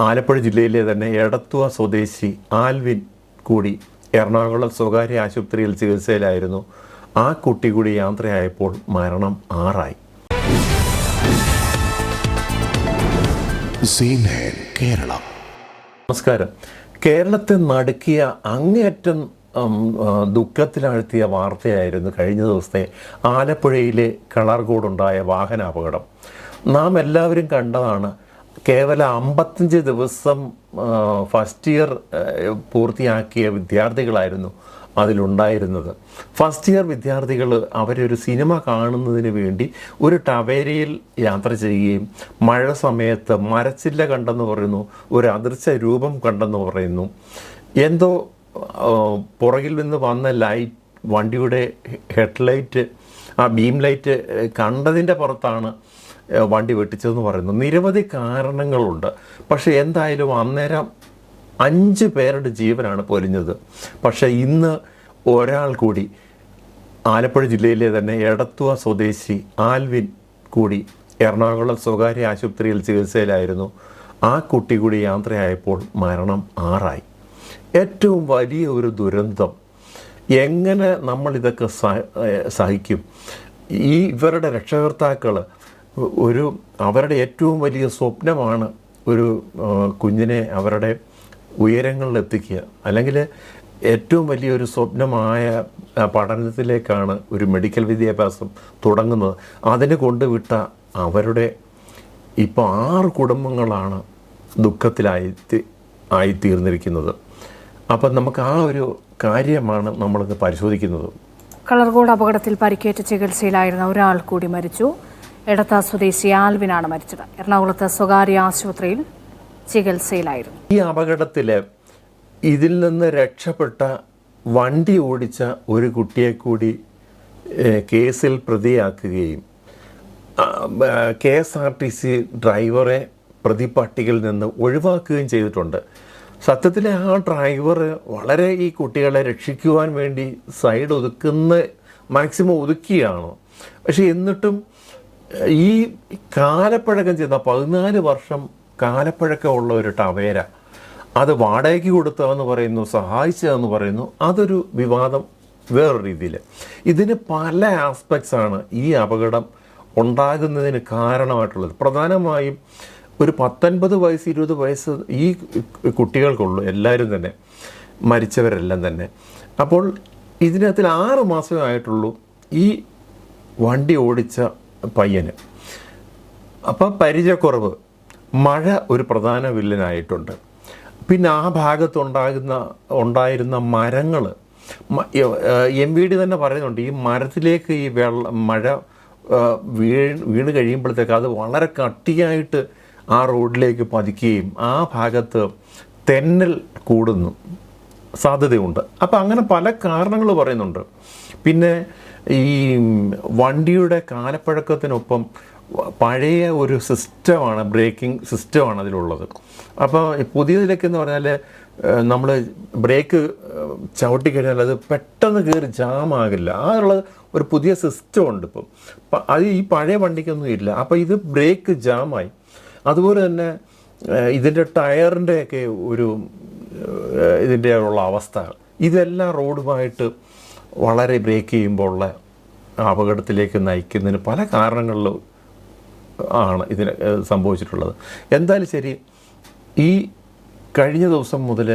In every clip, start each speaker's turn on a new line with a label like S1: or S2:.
S1: ആലപ്പുഴ ജില്ലയിലെ തന്നെ എടത്വ സ്വദേശി ആൽവിൻ കൂടി എറണാകുളം സ്വകാര്യ ആശുപത്രിയിൽ ചികിത്സയിലായിരുന്നു. ആ കുട്ടി കൂടി യാത്രയായപ്പോൾ മരണം 6
S2: കേരള.
S1: നമസ്കാരം. കേരളത്തെ നടുക്കിയ അങ്ങേയറ്റം ദുഃഖത്തിലാഴ്ത്തിയ വാർത്തയായിരുന്നു കഴിഞ്ഞ ദിവസത്തെ ആലപ്പുഴയിലെ കളർകോടുണ്ടായ വാഹനാപകടം. നാം എല്ലാവരും കണ്ടതാണ്. കേവലം 55 ദിവസം ഫസ്റ്റ് ഇയർ പൂർത്തിയാക്കിയ വിദ്യാർത്ഥികളായിരുന്നു അതിലുണ്ടായിരുന്നത്. ഫസ്റ്റ് ഇയർ വിദ്യാർത്ഥികൾ അവരൊരു സിനിമ കാണുന്നതിന് വേണ്ടി ഒരു ടവേരയിൽ യാത്ര ചെയ്യുകയും മഴ സമയത്ത് മരച്ചില്ല കണ്ടെന്ന് പറയുന്നു, ഒരു അദൃശ്യ രൂപം കണ്ടെന്ന് പറയുന്നു. എന്തോ പുറകിൽ നിന്ന് വന്ന ലൈറ്റ്, വണ്ടിയുടെ ഹെഡ്ലൈറ്റ്, ആ ബീം ലൈറ്റ് കണ്ടതിൻ്റെ പുറത്താണ് വണ്ടി വെട്ടിച്ചതെന്ന് പറയുന്നു. നിരവധി കാരണങ്ങളുണ്ട്. പക്ഷേ എന്തായാലും അന്നേരം 5 പേരുടെ ജീവനാണ് പൊലിഞ്ഞത്. പക്ഷേ ഇന്ന് ഒരാൾ കൂടി, ആലപ്പുഴ ജില്ലയിലെ തന്നെ എടത്വ സ്വദേശി ആൽവിൻ കൂടി എറണാകുളം സ്വകാര്യ ആശുപത്രിയിൽ ചികിത്സയിലായിരുന്നു. ആ കുട്ടി കൂടി യാത്രയായപ്പോൾ മരണം 6 ഏറ്റവും വലിയ ഒരു ദുരന്തം. എങ്ങനെ നമ്മളിതൊക്കെ സഹിക്കും? ഇവരുടെ രക്ഷകർത്താക്കൾ അവരുടെ ഏറ്റവും വലിയ സ്വപ്നമാണ് ഒരു കുഞ്ഞിനെ അവരുടെ ഉയരങ്ങളിലെത്തിക്കുക, അല്ലെങ്കിൽ ഏറ്റവും വലിയൊരു സ്വപ്നമായ പഠനത്തിലേക്കാണ് ഒരു മെഡിക്കൽ വിദ്യാഭ്യാസം തുടങ്ങുന്നത്. അതിന് കൊണ്ടുവിട്ട അവരുടെ ഇപ്പോൾ 6 കുടുംബങ്ങളാണ് ആയിത്തീർന്നിരിക്കുന്നത്. അപ്പം നമുക്ക് ആ ഒരു കാര്യമാണ് നമ്മളിത് പരിശോധിക്കുന്നത്.
S3: കളർകോട് അപകടത്തിൽ പരിക്കേറ്റ് ചികിത്സയിലായിരുന്ന ഒരാൾ കൂടി മരിച്ചു. എടത്വ സ്വദേശി ആൽവിനാണ് മരിച്ചത്. എറണാകുളത്ത് സ്വകാര്യ ആശുപത്രിയിൽ ചികിത്സയിലായിരുന്നു.
S1: ഈ അപകടത്തിൽ ഇതിൽ നിന്ന് രക്ഷപ്പെട്ട വണ്ടി ഓടിച്ച ഒരു കുട്ടിയെ കൂടി കേസിൽ പ്രതിയാക്കുകയും KSRTC ഡ്രൈവറെ പ്രതിപട്ടികയിൽ നിന്ന് ഒഴിവാക്കുകയും ചെയ്തിട്ടുണ്ട്. സത്യത്തിൽ ആ ഡ്രൈവർ വളരെ ഈ കുട്ടികളെ രക്ഷിക്കുവാൻ വേണ്ടി സൈഡ് മാക്സിമം ഒതുക്കിയാണ്. പക്ഷെ എന്നിട്ടും ഈ കാലപ്പഴക്കം ചെയ്ത 14 വർഷം കാലപ്പഴക്കമുള്ള ഒരു ടവേര അത് വാടകയ്ക്ക് കൊടുത്തതെന്ന് പറയുന്നു, സഹായിച്ചതെന്ന് പറയുന്നു. അതൊരു വിവാദം വേറൊരു രീതിയിൽ. ഇതിന് പല ആസ്പെക്ട്സാണ് ഈ അപകടം ഉണ്ടാകുന്നതിന് കാരണമായിട്ടുള്ളത്. പ്രധാനമായും ഒരു 19 വയസ്സ് 20 വയസ്സ് ഈ കുട്ടികൾക്കുള്ളൂ, എല്ലാവരും തന്നെ മരിച്ചവരെല്ലാം തന്നെ. അപ്പോൾ ഇതിനകത്തിൽ 6 മാസമേ ആയിട്ടുള്ളൂ ഈ വണ്ടി ഓടിച്ച പയ്യന്. അപ്പം പരിചയക്കുറവ്, മഴ ഒരു പ്രധാന വില്ലനായിട്ടുണ്ട്. പിന്നെ ആ ഉണ്ടായിരുന്ന മരങ്ങൾ, MVD തന്നെ പറയുന്നുണ്ട്, ഈ മരത്തിലേക്ക് ഈ മഴ വീണ് കഴിയുമ്പോഴത്തേക്ക് അത് വളരെ കട്ടിയായിട്ട് ആ റോഡിലേക്ക് പതിക്കുകയും ആ ഭാഗത്ത് തെന്നൽ കൂടുന്നു സാധ്യതയുണ്ട്. അപ്പം അങ്ങനെ പല കാരണങ്ങൾ പറയുന്നുണ്ട്. പിന്നെ ഈ വണ്ടിയുടെ കാലപ്പഴക്കത്തിനൊപ്പം പഴയ ഒരു സിസ്റ്റമാണ്, ബ്രേക്കിംഗ് സിസ്റ്റമാണ് അതിലുള്ളത്. അപ്പോൾ പുതിയതിലേക്ക് എന്ന് പറഞ്ഞാൽ നമ്മൾ ബ്രേക്ക് ചവിട്ടിക്കഴിഞ്ഞാൽ അത് പെട്ടെന്ന് കയറി ജാമാകില്ല. ഉള്ള ഒരു പുതിയ സിസ്റ്റം ഉണ്ട് ഇപ്പം. അത് ഈ പഴയ വണ്ടിക്കൊന്നും ഇല്ല. അപ്പോൾ ഇത് ബ്രേക്ക് ജാമായി. അതുപോലെ തന്നെ ഇതിൻ്റെ ടയറിൻ്റെയൊക്കെ ഇതിൻ്റെ ഉള്ള അവസ്ഥ, ഇതെല്ലാം റോഡുമായിട്ട് വളരെ ബ്രേക്ക് ചെയ്യുമ്പോൾ ഉള്ള അപകടത്തിലേക്ക് നയിക്കുന്നതിന് പല കാരണങ്ങളിലും ആണ് ഇതിന് സംഭവിച്ചിട്ടുള്ളത്. എന്തായാലും ശരി, ഈ കഴിഞ്ഞ ദിവസം മുതൽ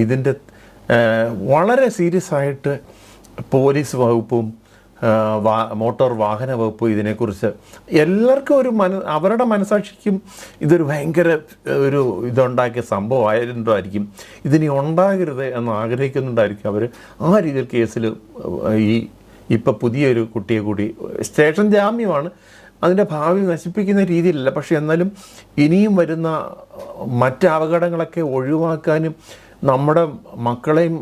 S1: ഇതിൻ്റെ വളരെ സീരിയസ് ആയിട്ട് പോലീസ് വകുപ്പും മോട്ടോർ വാഹന വകുപ്പ് ഇതിനെക്കുറിച്ച് എല്ലാവർക്കും അവരുടെ മനസാക്ഷിക്കും ഇതൊരു ഭയങ്കര ഇതുണ്ടാക്കിയ സംഭവമായിട്ടുണ്ടായിരിക്കും. ഇതിനി ഉണ്ടാകരുത് എന്ന് ആഗ്രഹിക്കുന്നുണ്ടായിരിക്കും അവർ. ആ രീതിയിൽ കേസിൽ ഇപ്പം പുതിയൊരു കുട്ടിയെ കൂടി സ്റ്റേഷൻ ജാമ്യമാണ്, അതിൻ്റെ ഭാവി നശിപ്പിക്കുന്ന രീതിയിലല്ല. പക്ഷേ എന്നാലും ഇനിയും വരുന്ന മറ്റ് അപകടങ്ങളൊക്കെ ഒഴിവാക്കാനും നമ്മുടെ മക്കളെയും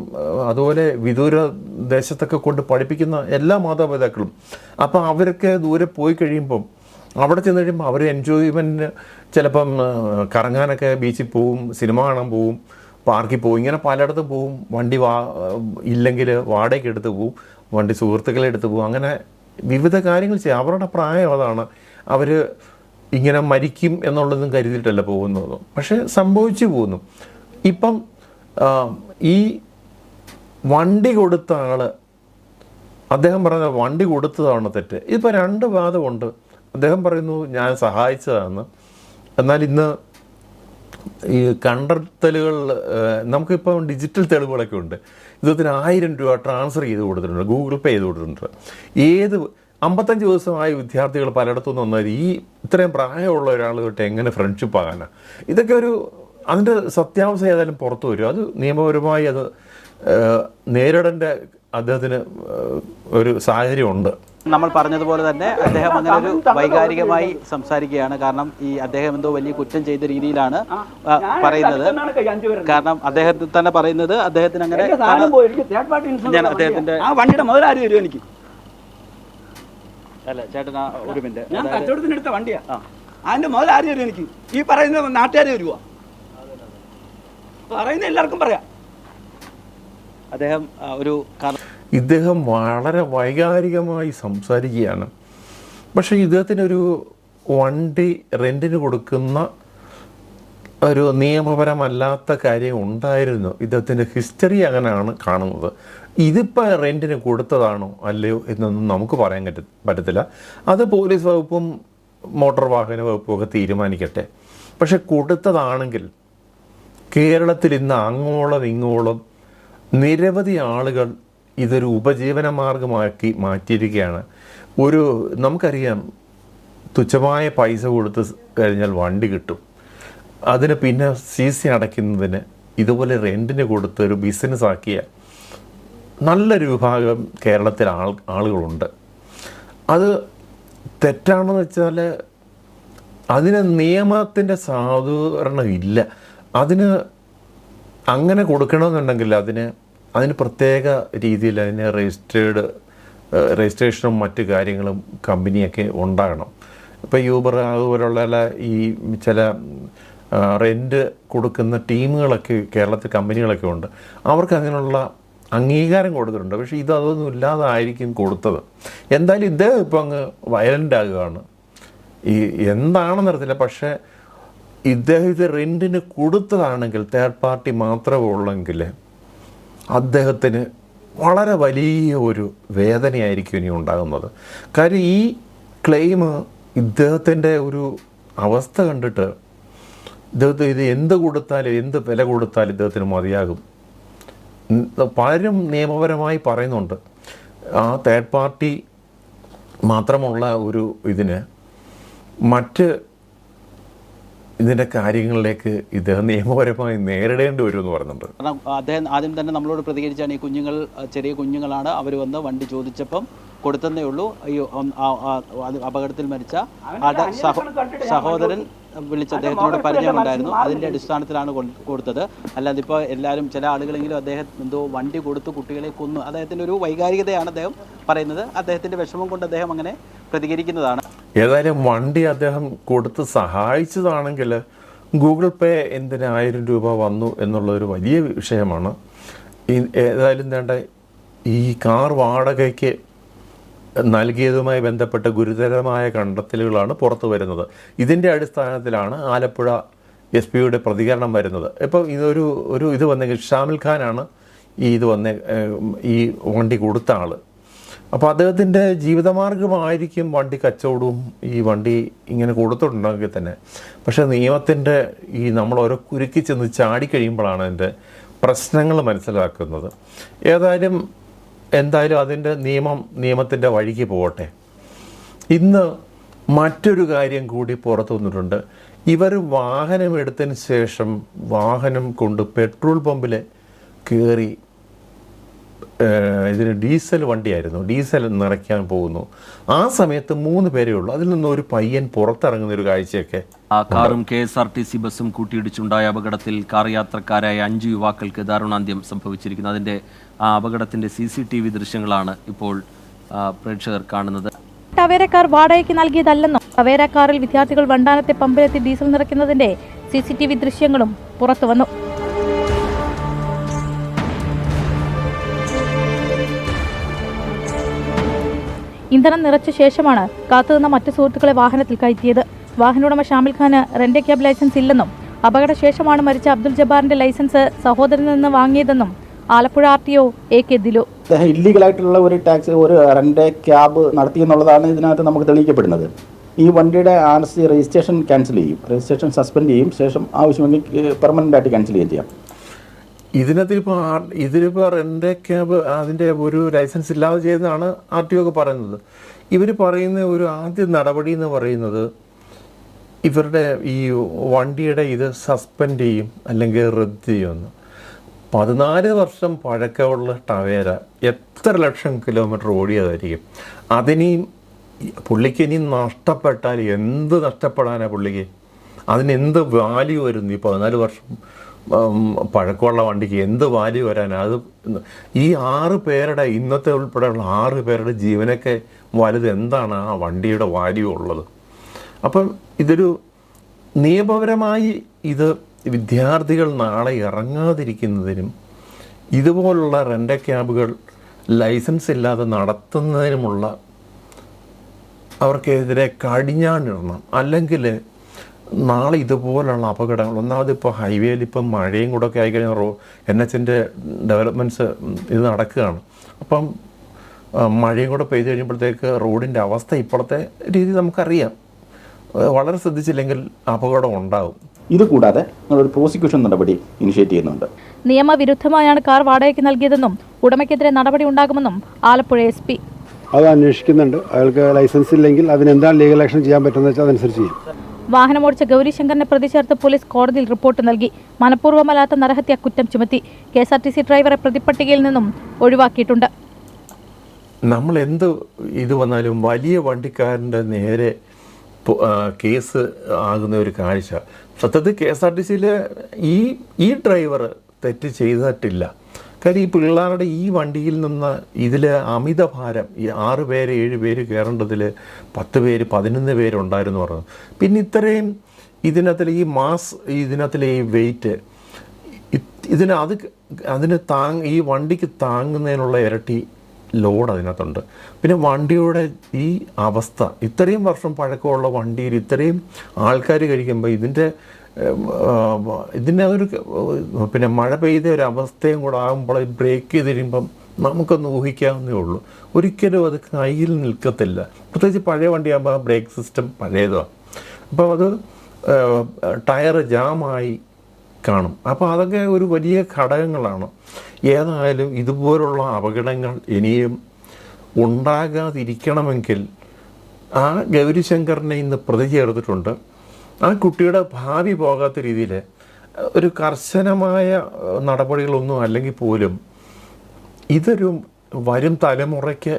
S1: അതുപോലെ വിദൂര ദേശത്തൊക്കെ കൊണ്ട് പഠിപ്പിക്കുന്ന എല്ലാ മാതാപിതാക്കളും, അപ്പോൾ അവരൊക്കെ ദൂരെ പോയി കഴിയുമ്പം അവിടെ ചെന്ന് കഴിയുമ്പോൾ അവർ എൻജോയ്മെൻറ്റിന് ചിലപ്പം കറങ്ങാനൊക്കെ ബീച്ചിൽ പോവും, സിനിമ കാണാൻ പോവും, പാർക്കിൽ പോവും, ഇങ്ങനെ പലയിടത്തും പോവും. വണ്ടി ഇല്ലെങ്കിൽ വാടകയ്ക്ക് എടുത്ത് പോവും, വണ്ടി സുഹൃത്തുക്കളെ എടുത്ത് പോവും, അങ്ങനെ വിവിധ കാര്യങ്ങൾ ചെയ്യും. അവരുടെ പ്രായം അതാണ്. അവർ ഇങ്ങനെ മരിക്കും എന്നുള്ളതും കരുതിയിട്ടല്ല പോകുന്നത്, പക്ഷേ സംഭവിച്ചു പോകുന്നു. ഇപ്പം ഈ വണ്ടി കൊടുത്ത ആൾ, അദ്ദേഹം പറയുന്നത് വണ്ടി കൊടുത്തതാണ് തെറ്റ്. ഇതിപ്പോൾ 2 വാദമുണ്ട്. അദ്ദേഹം പറയുന്നു ഞാൻ സഹായിച്ചതാണ്. എന്നാൽ ഇന്ന് ഈ കണ്ടെത്തലുകൾ, നമുക്കിപ്പം ഡിജിറ്റൽ തെളിവുകളൊക്കെ ഉണ്ട്. ഇദ്ദേഹത്തിന് 1000 രൂപ ട്രാൻസ്ഫർ ചെയ്ത് കൊടുത്തിട്ടുണ്ട്, ഗൂഗിൾ പേ ചെയ്ത് കൊടുത്തിട്ടുണ്ട്. 55 ദിവസമായി വിദ്യാർത്ഥികൾ പലയിടത്തുനിന്ന് വന്നാൽ ഈ ഇത്രയും പ്രായമുള്ള ഒരാൾ തൊട്ട് എങ്ങനെ ഫ്രണ്ട്ഷിപ്പ് ആകാനാണ്? ഇതൊക്കെ അതിൻ്റെ സത്യാവസ്ഥ ഏതായാലും പുറത്തു വരും. അത് നിയമപരമായി അത് നേരിടേണ്ട അദ്ദേഹത്തിന് ഒരു സാഹചര്യമുണ്ട്.
S2: നമ്മൾ പറഞ്ഞതുപോലെ തന്നെ അദ്ദേഹം അങ്ങനെ ഒരു വൈകാരികമായി സംസാരിക്കുകയാണ്. കാരണം അദ്ദേഹം എന്തോ വലിയ കുറ്റം ചെയ്ത രീതിയിലാണ് പറയുന്നത്. കാരണം അദ്ദേഹത്തിന് തന്നെ പറയുന്നത് അദ്ദേഹത്തിന് അങ്ങനെ അദ്ദേഹത്തിന്റെ
S4: വണ്ടിയുടെ മുതലാര് തരും എനിക്ക്?
S2: അല്ല ചേട്ടൻ ഒരു മിനിറ്റ്,
S4: ഞാൻ കച്ചവടത്തിനെടുത്ത വണ്ടിയാ, അതിന്റെ മുതലാര് തരും എനിക്ക്? ഈ പറയുന്ന നാട്ടുകാർ വരുവാ, പറയുന്ന എല്ലാവർക്കും പറയാം.
S2: അദ്ദേഹം
S1: ഇദ്ദേഹം വളരെ വൈകാരികമായി സംസാരിക്കുകയാണ്. പക്ഷേ ഇദ്ദേഹത്തിനൊരു വണ്ടി റെൻറ്റിന് കൊടുക്കുന്ന ഒരു നിയമപരമല്ലാത്ത കാര്യം ഉണ്ടായിരുന്നു. ഇദ്ദേഹത്തിൻ്റെ ഹിസ്റ്ററി അങ്ങനെയാണ് കാണുന്നത്. ഇതിപ്പോൾ റെൻറ്റിന് കൊടുത്തതാണോ അല്ലയോ എന്നൊന്നും നമുക്ക് പറയാൻ പറ്റത്തില്ല. അത് പോലീസ് വകുപ്പും മോട്ടോർ വാഹന വകുപ്പും ഒക്കെ തീരുമാനിക്കട്ടെ. പക്ഷെ കൊടുത്തതാണെങ്കിൽ കേരളത്തിൽ ഇന്ന് അങ്ങോളം ഇങ്ങോളം നിരവധി ആളുകൾ ഇതൊരു ഉപജീവന മാർഗമാക്കി മാറ്റിയിരിക്കുകയാണ്. നമുക്കറിയാം, തുച്ഛമായ പൈസ കൊടുത്ത് കഴിഞ്ഞാൽ വണ്ടി കിട്ടും. അതിന് പിന്നെ CC അടയ്ക്കുന്നതിന് ഇതുപോലെ റെൻറ്റിന് കൊടുത്ത് ഒരു ബിസിനസ്സാക്കിയ നല്ലൊരു വിഭാഗം കേരളത്തിൽ ആളുകളുണ്ട്. അത് തെറ്റാണെന്ന് വെച്ചാൽ അതിന് നിയമത്തിൻ്റെ സാധൂകരണം ഇല്ല. അതിന് അങ്ങനെ കൊടുക്കണമെന്നുണ്ടെങ്കിൽ അതിന് പ്രത്യേക രീതിയിൽ അതിന് രജിസ്ട്രേഷനും മറ്റു കാര്യങ്ങളും കമ്പനിയൊക്കെ ഉണ്ടാകണം. ഇപ്പോൾ യൂബർ അതുപോലുള്ള ഈ ചില റെൻറ്റ് കൊടുക്കുന്ന ടീമുകളൊക്കെ കേരളത്തിൽ കമ്പനികളൊക്കെ ഉണ്ട്. അവർക്ക് അങ്ങനെയുള്ള അംഗീകാരം കൊടുത്തിട്ടുണ്ട്. പക്ഷേ അതൊന്നും ഇല്ലാതായിരിക്കും കൊടുത്തത്. എന്തായാലും ഇദ്ദേഹം ഇപ്പോൾ അങ്ങ് വയലൻ്റ് ആകുകയാണ്. എന്താണെന്നറിയത്തില്ല. പക്ഷേ ഇദ്ദേഹം ഇത് റെൻറ്റിന് കൊടുത്തതാണെങ്കിൽ, തേർഡ് പാർട്ടി മാത്രമേ ഉള്ളെങ്കിൽ അദ്ദേഹത്തിന് വളരെ വലിയ ഒരു വേദനയായിരിക്കും ഇനി ഉണ്ടാകുന്നത്. കാര്യം ഈ ക്ലെയിം ഇദ്ദേഹത്തിൻ്റെ ഒരു അവസ്ഥ കണ്ടിട്ട് ഇദ്ദേഹത്തിന് ഇത് എന്ത് കൊടുത്താലും എന്ത് വില കൊടുത്താലും ഇദ്ദേഹത്തിന് മതിയാകും. പലരും നിയമപരമായി പറയുന്നുണ്ട് ആ തേർഡ് പാർട്ടി മാത്രമുള്ള ഒരു ഇതിൻ്റെ കാര്യങ്ങളിലേക്ക് ഇദ്ദേഹം നിയമപരമായി നേരിടേണ്ടി വരുമെന്ന് പറയുന്നുണ്ട്.
S2: കാരണം അദ്ദേഹം ആദ്യം തന്നെ നമ്മളോട് പ്രതികരിച്ചാണ്, ഈ ചെറിയ കുഞ്ഞുങ്ങളാണ്, അവർ വന്ന് വണ്ടി ചോദിച്ചപ്പം കൊടുത്തതേ ഉള്ളൂ. ഈ അപകടത്തിൽ മരിച്ച സഹോദരൻ വിളിച്ച് അദ്ദേഹത്തിനോട് പരിചയമുണ്ടായിരുന്നു, അതിൻ്റെ അടിസ്ഥാനത്തിലാണ് കൊടുത്തത്. അല്ലാതെ ഇപ്പോൾ ചില ആളുകളെങ്കിലും അദ്ദേഹം എന്തോ വണ്ടി കൊടുത്ത് കുട്ടികളെ കൊന്നു, അദ്ദേഹത്തിൻ്റെ ഒരു വൈകാരികതയാണ് അദ്ദേഹം പറയുന്നത്. അദ്ദേഹത്തിൻ്റെ വിഷമം കൊണ്ട് അദ്ദേഹം അങ്ങനെ പ്രതികരിക്കുന്നതാണ്.
S1: ഏതായാലും വണ്ടി അദ്ദേഹം കൊടുത്ത് സഹായിച്ചതാണെങ്കിൽ ഗൂഗിൾ പേ എന്തിന് 1000 രൂപ വന്നു എന്നുള്ളൊരു വലിയ വിഷയമാണ്. ഏതായാലും ഈ കാർ വാടകയ്ക്ക് നൽകിയതുമായി ബന്ധപ്പെട്ട ഗുരുതരമായ കണ്ടെത്തലുകളാണ് പുറത്തു വരുന്നത്. ഇതിൻ്റെ അടിസ്ഥാനത്തിലാണ് ആലപ്പുഴ SP പ്രതികരണം വരുന്നത്. ഇപ്പോൾ ഇത് വന്നെങ്കിൽ ഷാമിൽ ഖാനാണ് ഈ വണ്ടി കൊടുത്ത ആൾ. അപ്പോൾ അദ്ദേഹത്തിൻ്റെ ജീവിതമാർഗമായിരിക്കും വണ്ടി കച്ചവടവും ഈ വണ്ടി ഇങ്ങനെ കൊടുത്തിട്ടുണ്ടെങ്കിൽ തന്നെ. പക്ഷേ നിയമത്തിൻ്റെ നമ്മൾ ഓരോ കുരുക്കി ചെന്ന് ചാടിക്കഴിയുമ്പോഴാണ് അതിൻ്റെ പ്രശ്നങ്ങൾ മനസ്സിലാക്കുന്നത്. എന്തായാലും അതിൻ്റെ നിയമത്തിൻ്റെ വഴിക്ക് പോകട്ടെ. ഇന്ന് മറ്റൊരു കാര്യം കൂടി പുറത്തു വന്നിട്ടുണ്ട്. ഇവർ വാഹനം എടുത്തതിന് ശേഷം വാഹനം കൊണ്ട് പെട്രോൾ പമ്പിൽ കയറി, ഇതിന് ഡീസൽ വണ്ടിയായിരുന്നു, ഡീസൽ നിറയ്ക്കാൻ പോകുന്നു. ആ സമയത്ത് 3 പേരേ ഉള്ളൂ. അതിൽ നിന്ന് ഒരു പയ്യൻ പുറത്തിറങ്ങുന്ന ഒരു കാഴ്ചയൊക്കെ.
S5: കാറും KSRTC ബസ്സും കൂട്ടിയിടിച്ചുണ്ടായ അപകടത്തിൽ കാർ യാത്രക്കാരായ 5 യുവാക്കൾക്ക് ദാരുണാന്ത്യം സംഭവിച്ചിരിക്കുന്നു. അതിൻ്റെ അപകടത്തിൻ്റെ CCTV ദൃശ്യങ്ങളാണ് ഇപ്പോൾ പ്രേക്ഷകർ കാണുന്നത്.
S6: ടവേര കാർ വാടകയ്ക്ക് നൽകിയതല്ലെന്നും ടവേര കാറിൽ വിദ്യാർത്ഥികൾ വണ്ടാനത്തെ പമ്പിലെത്തി ഡീസൽ നിറയ്ക്കുന്നതിന്റെ CCTV ദൃശ്യങ്ങളും പുറത്തുവന്നു. ഇന്ധനം നിറച്ച ശേഷമാണ് കാത്തുനിന്ന മറ്റു സുഹൃത്തുക്കളെ വാഹനത്തിൽ കയറ്റിയത്. വാഹനോടമ ഷാമിൽ ഖാന് റെന്റ് ക്യാബ് ലൈസൻസ് ഇല്ലെന്നും അപകടശേഷമാണ് മരിച്ച അബ്ദുൽ ജബ്ബാറിന്റെ ലൈസൻസ് സഹോദരനിൽ നിന്ന് വാങ്ങിയതെന്നും ആലപ്പുഴ RTO AK ദിലു.
S7: അദ്ദേഹം ഇല്ലീഗലായിട്ടുള്ള ഒരു റെന്റ് ക്യാബ് നടത്തി എന്നുള്ളതാണ് ഇതിനകത്ത് നമുക്ക് തെളിയിക്കപ്പെടുന്നത്. ഈ വണ്ടിയുടെ RC രജിസ്ട്രേഷൻ ക്യാൻസൽ ചെയ്യും, രജിസ്ട്രേഷൻ സസ്പെൻഡ് ചെയ്യും, ശേഷം ആവശ്യമെങ്കിൽ പെർമനൻ്റ് ആയിട്ട് ക്യാൻസൽ ചെയ്യാം.
S1: ഇതിലിപ്പോൾ റെന്റ് ക്യാബ് അതിൻ്റെ ഒരു ലൈസൻസ് ഇല്ലാതെ ചെയ്തതാണ് RTO ഒക്കെ പറയുന്നത്. ഇവർ പറയുന്ന ഒരു ആദ്യ നടപടി എന്ന് പറയുന്നത് ഇവരുടെ ഈ വണ്ടിയുടെ ഇത് സസ്പെൻഡ് ചെയ്യും അല്ലെങ്കിൽ റദ്ദ് ചെയ്യുമെന്ന്. 14 വർഷം പഴക്കമുള്ള ടവേര എത്ര ലക്ഷം കിലോമീറ്റർ ഓടിയതായിരിക്കും. അതിനെയും പുള്ളിക്ക് ഇനി നഷ്ടപ്പെട്ടാൽ എന്ത് നഷ്ടപ്പെടാനാണ് പുള്ളിക്ക്? അതിനെന്ത് വാല്യൂ വരുന്നു? ഈ 14 വർഷം പഴക്കമുള്ള വണ്ടിക്ക് എന്ത് വാല്യൂ വരാനാണ്? അത് ഈ 6 പേരുടെ ഇന്നത്തെ ഉൾപ്പെടെയുള്ള 6 പേരുടെ ജീവനൊക്കെ വലുത് എന്താണ് ആ വണ്ടിയുടെ വാല്യൂ ഉള്ളത്? അപ്പം ഇതൊരു നിയമപരമായി ഇത് വിദ്യാർത്ഥികൾ നാളെ ഇറങ്ങാതിരിക്കുന്നതിനും ഇതുപോലുള്ള റെൻ്റ് ക്യാബുകൾ ലൈസൻസ് ഇല്ലാതെ നടത്തുന്നതിനുമുള്ള അവർക്കെതിരെ കടിഞ്ഞാണിടണം. അല്ലെങ്കിൽ നാളെ ഇതുപോലുള്ള അപകടങ്ങൾ, ഒന്നാമത് ഇപ്പോൾ ഹൈവേയിൽ ഇപ്പം മഴയും കൂടെ ഒക്കെ ആയിക്കഴിഞ്ഞാൽ NHൻ്റെ ഡെവലപ്മെൻറ്റ്സ് ഇത് നടക്കുകയാണ്. അപ്പം മഴയും കൂടെ പെയ്ത് കഴിയുമ്പോഴത്തേക്ക് റോഡിൻ്റെ അവസ്ഥ ഇപ്പോഴത്തെ രീതി നമുക്കറിയാം. വളരെ ശ്രദ്ധിച്ചില്ലെങ്കിൽ അപകടം ഉണ്ടാകും.
S7: ഇതുകൂടാതെ നമ്മളൊരു പ്രോസിക്യൂഷൻ നടപടി ഇനിഷ്യേറ്റ് ചെയ്യുന്നുണ്ട്.
S6: നിയമവിരുദ്ധമായാണ് കാർ വാടകയ്ക്ക് നൽകിയതെന്നും ഉടമയ്ക്കെതിരെ നടപടി ഉണ്ടാകുമെന്നും ആലപ്പുഴ SP.
S8: അത് അന്വേഷിക്കുന്നുണ്ട്. അയാൾക്ക് ലൈസൻസ് ഇല്ലെങ്കിൽ അതിനെന്താണ് ലീഗൽ ആക്ഷൻ ചെയ്യാൻ പറ്റുന്നത് വെച്ചാൽ അതനുസരിച്ച് ചെയ്യും.
S6: വാഹനമോടിച്ച ഗൗരിശങ്കറിനെ പ്രതി ചേർത്ത് പോലീസ് കോടതിയിൽ റിപ്പോർട്ട് നൽകി. മനഃപൂർവ്വമല്ലാത്ത നരഹത്യ കുറ്റം ചുമത്തി. KSRTC ഡ്രൈവറെ പ്രതിപ്പട്ടികയിൽ നിന്നും ഒഴിവാക്കിയിട്ടുണ്ട്.
S1: നമ്മൾ എന്ത് ഇത് വന്നാലും വലിയ വണ്ടിക്കാരൻ്റെ നേരെ കേസ് ആകുന്ന ഒരു കാഴ്ച. സത്യത്തിൽ KSRTCയിൽ ഈ ഡ്രൈവർ തെറ്റ് ചെയ്തിട്ടില്ല. കാര്യം ഈ പിള്ളേരുടെ ഈ വണ്ടിയിൽ നിന്ന് ഇതിൽ അമിത ഭാരം, ഈ 6 പേര് 7 പേര് കയറേണ്ടതിൽ 10 പേര് 11 പേരുണ്ടായിരുന്നു പറഞ്ഞു. പിന്നെ ഇത്രയും ഇതിനകത്തിൽ ഈ ഇതിനകത്തിലെ ഈ വെയിറ്റ് ഈ വണ്ടിക്ക് താങ്ങുന്നതിനുള്ള ഇരട്ടി ലോഡ് അതിനകത്തുണ്ട്. പിന്നെ വണ്ടിയുടെ ഈ അവസ്ഥ, ഇത്രയും വർഷം പഴക്കമുള്ള വണ്ടിയിൽ ഇത്രയും ആൾക്കാർ കഴിക്കുമ്പോൾ ഇതിൻ്റെ ഒരു പിന്നെ മഴ പെയ്ത ഒരു അവസ്ഥയും കൂടെ ആകുമ്പോൾ ബ്രേക്ക് ചെയ്ത് കഴിയുമ്പം നമുക്കൊന്ന് ഊഹിക്കാവുന്നേ ഉള്ളൂ. ഒരിക്കലും അത് കയ്യിൽ നിൽക്കത്തില്ല. പ്രത്യേകിച്ച് പഴയ വണ്ടിയാകുമ്പോൾ ബ്രേക്ക് സിസ്റ്റം പഴയതാണ്. അപ്പോൾ അത് ടയർ ജാമായി കാണും. അപ്പോൾ അതൊക്കെ ഒരു വലിയ ഘടകങ്ങളാണ്. ഏതായാലും ഇതുപോലുള്ള അപകടങ്ങൾ ഇനിയും ഉണ്ടാകാതിരിക്കണമെങ്കിൽ ആ ഗൗരിശങ്കറിനെ ഇന്ന് പ്രതി ചേർത്തിട്ടുണ്ട്. ആ കുട്ടിയുടെ ഭാവി പോകാത്ത രീതിയിൽ ഒരു കർശനമായ നടപടികളൊന്നും അല്ലെങ്കിൽ പോലും ഇതൊരു വരും തലമുറയ്ക്ക്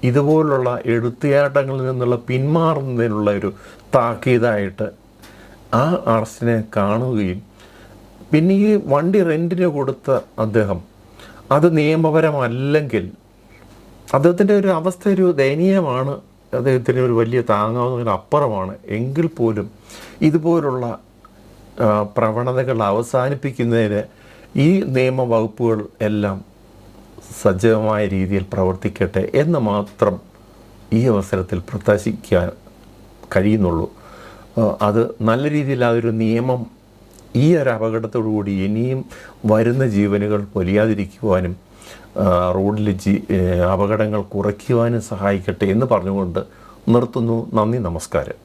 S1: ഇതുപോലുള്ള എടുത്തിയാട്ടങ്ങളിൽ നിന്നുള്ള പിന്മാറുന്നതിനുള്ള ഒരു താക്കീതായിട്ട് ആ അറസ്റ്റിനെ കാണുകയും പിന്നെ ഈ വണ്ടി റെൻറ്റിന് കൊടുത്ത അദ്ദേഹം അത് നിയമപരമല്ലെങ്കിൽ അദ്ദേഹത്തിൻ്റെ ഒരു അവസ്ഥ ഒരു ദയനീയമാണ്. അദ്ദേഹത്തിന് ഒരു വലിയ താങ്ങാവുന്നതിനപ്പുറമാണ്. എങ്കിൽ പോലും ഇതുപോലുള്ള പ്രവണതകൾ അവസാനിപ്പിക്കുന്നതിന് ഈ നിയമവകുപ്പുകൾ എല്ലാം സജീവമായ രീതിയിൽ പ്രവർത്തിക്കട്ടെ എന്ന് മാത്രം ഈ അവസരത്തിൽ പ്രത്യാശിക്കാൻ കഴിയുന്നുള്ളൂ. അത് നല്ല രീതിയിൽ അതൊരു നിയമം ഈ ഒരു അപകടത്തോടുകൂടി ഇനിയും വരുന്ന ജീവനുകൾ പൊലിയാതിരിക്കുവാനും റോഡിൽ അപകടങ്ങൾ കുറയ്ക്കുവാനും സഹായിക്കട്ടെ എന്ന് പറഞ്ഞുകൊണ്ട് നിർത്തുന്നു. നന്ദി, നമസ്കാരം.